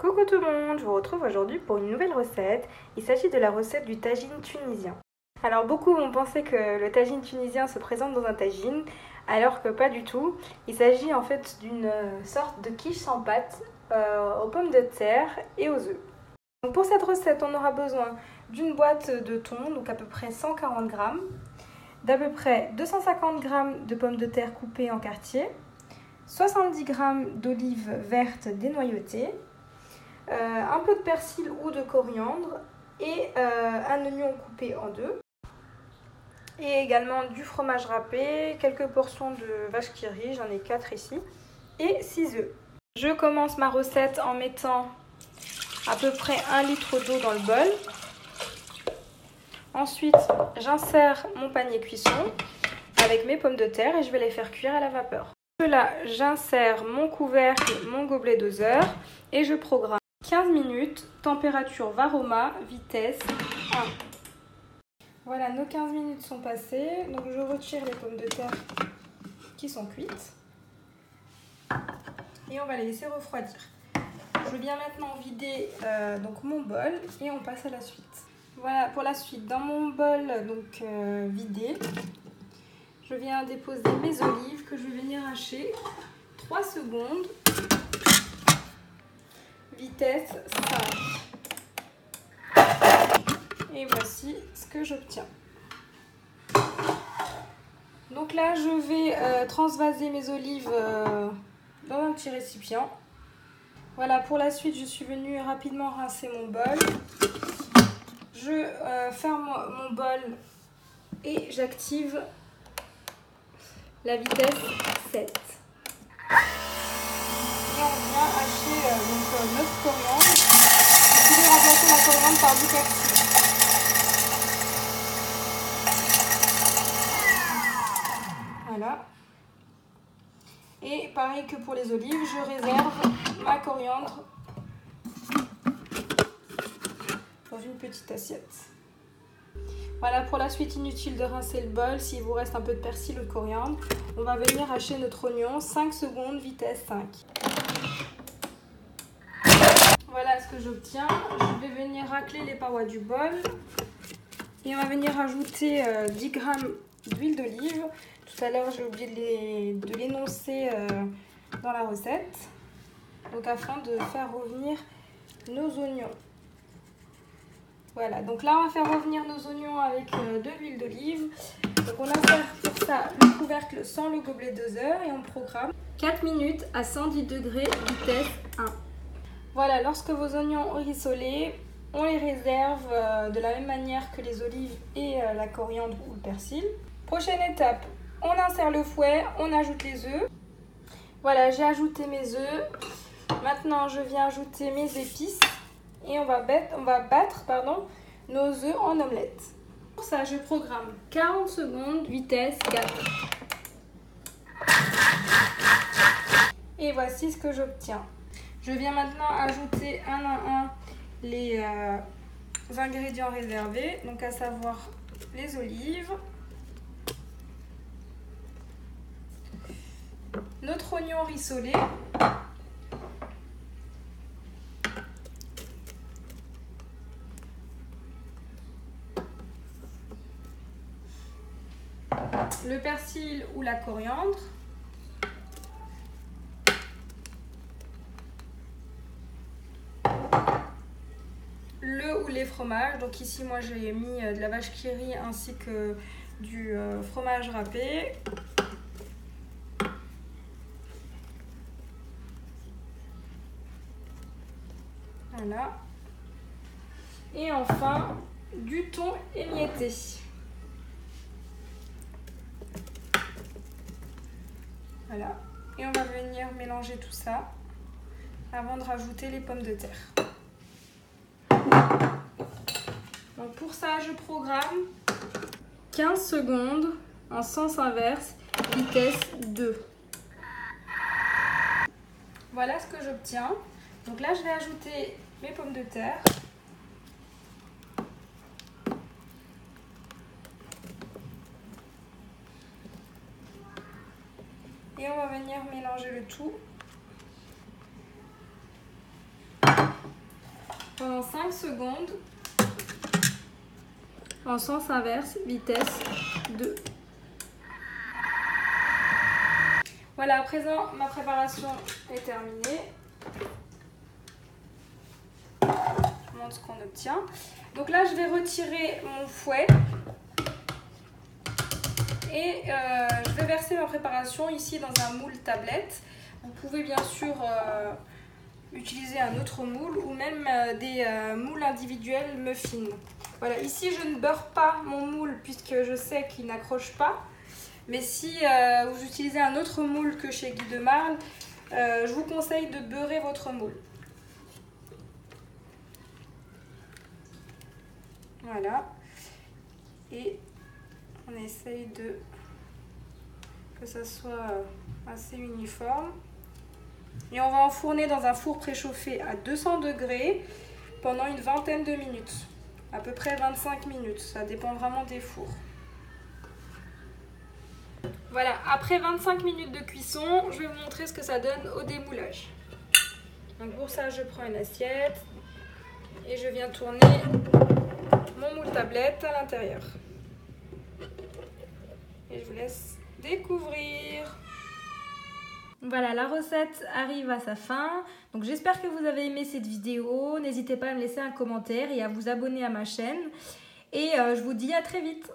Coucou tout le monde, je vous retrouve aujourd'hui pour une nouvelle recette. Il s'agit de la recette du tagine tunisien. Alors beaucoup vont penser que le tagine tunisien se présente dans un tagine, alors que pas du tout. Il s'agit en fait d'une sorte de quiche sans pâte aux pommes de terre et aux œufs. Donc pour cette recette, on aura besoin d'une boîte de thon, donc à peu près 140 g, d'à peu près 250 g de pommes de terre coupées en quartiers, 70 g d'olives vertes dénoyautées, un peu de persil ou de coriandre et un oignon coupé en deux. Et également du fromage râpé, quelques portions de vache qui rit, j'en ai 4 ici, et 6 œufs. Je commence ma recette en mettant à peu près 1 litre d'eau dans le bol. Ensuite, j'insère mon panier cuisson avec mes pommes de terre et je vais les faire cuire à la vapeur. Là, j'insère mon couvercle, mon gobelet doseur et je programme 15 minutes, température Varoma, vitesse 1. Voilà, nos 15 minutes sont passées, donc je retire les pommes de terre qui sont cuites et on va les laisser refroidir. Je viens maintenant vider donc mon bol et on passe à la suite. Voilà pour la suite, dans mon bol vidé, je viens déposer mes olives que je vais venir hacher 3 secondes, vitesse 5. Et voici ce que j'obtiens. Donc là, je vais transvaser mes olives dans un petit récipient. Voilà, pour la suite, je suis venue rapidement rincer mon bol. Je ferme mon bol et j'active la vitesse 7. Et on vient hacher notre coriandre. Vous pouvez remplacer la coriandre par du persil. Voilà. Et pareil que pour les olives, je réserve ma coriandre dans une petite assiette. Voilà, pour la suite, inutile de rincer le bol. S'il vous reste un peu de persil ou de coriandre, on va venir hacher notre oignon 5 secondes, vitesse 5. Voilà ce que j'obtiens. Je vais venir racler les parois du bol et on va venir ajouter 10 g d'huile d'olive. Tout à l'heure, j'ai oublié de l'énoncer dans la recette, donc afin de faire revenir nos oignons. Voilà, donc là on va faire revenir nos oignons avec de l'huile d'olive. Donc on insère pour ça le couvercle sans le gobelet doseur et on programme 4 minutes à 110 degrés, vitesse 1. Voilà, lorsque vos oignons ont rissolé, on les réserve de la même manière que les olives et la coriandre ou le persil. Prochaine étape, on insère le fouet, on ajoute les œufs. Voilà, j'ai ajouté mes œufs. Maintenant, je viens ajouter mes épices. Et on va battre nos œufs en omelette. Pour ça, je programme 40 secondes, vitesse 4. Et voici ce que j'obtiens. Je viens maintenant ajouter un à un les ingrédients réservés, donc à savoir les olives, notre oignon rissolé, le persil ou la coriandre, le ou les fromages. Donc ici moi j'ai mis de la vache qui rit ainsi que du fromage râpé. Voilà. Et enfin du thon émietté. Voilà, et on va venir mélanger tout ça avant de rajouter les pommes de terre. Donc pour ça, je programme 15 secondes en sens inverse, vitesse 2. Voilà ce que j'obtiens. Donc là, je vais ajouter mes pommes de terre. Et on va venir mélanger le tout pendant 5 secondes en sens inverse, vitesse 2. Voilà, à présent ma préparation est terminée. Je vous montre ce qu'on obtient. Donc là, je vais retirer mon fouet et je vais verser ma préparation ici dans un moule tablette. Vous pouvez bien sûr utiliser un autre moule ou même des moules individuels muffins. Voilà, ici je ne beurre pas mon moule puisque je sais qu'il n'accroche pas. Mais si vous utilisez un autre moule que chez Guy de Marle, je vous conseille de beurrer votre moule. Voilà. Et on essaye que ça soit assez uniforme. Et on va enfourner dans un four préchauffé à 200 degrés pendant une vingtaine de minutes. À peu près 25 minutes, ça dépend vraiment des fours. Voilà, après 25 minutes de cuisson, je vais vous montrer ce que ça donne au démoulage. Donc pour ça, je prends une assiette et je viens tourner mon moule tablette à l'intérieur. Et je vous laisse découvrir. Voilà, la recette arrive à sa fin. Donc j'espère que vous avez aimé cette vidéo. N'hésitez pas à me laisser un commentaire et à vous abonner à ma chaîne. Et je vous dis à très vite.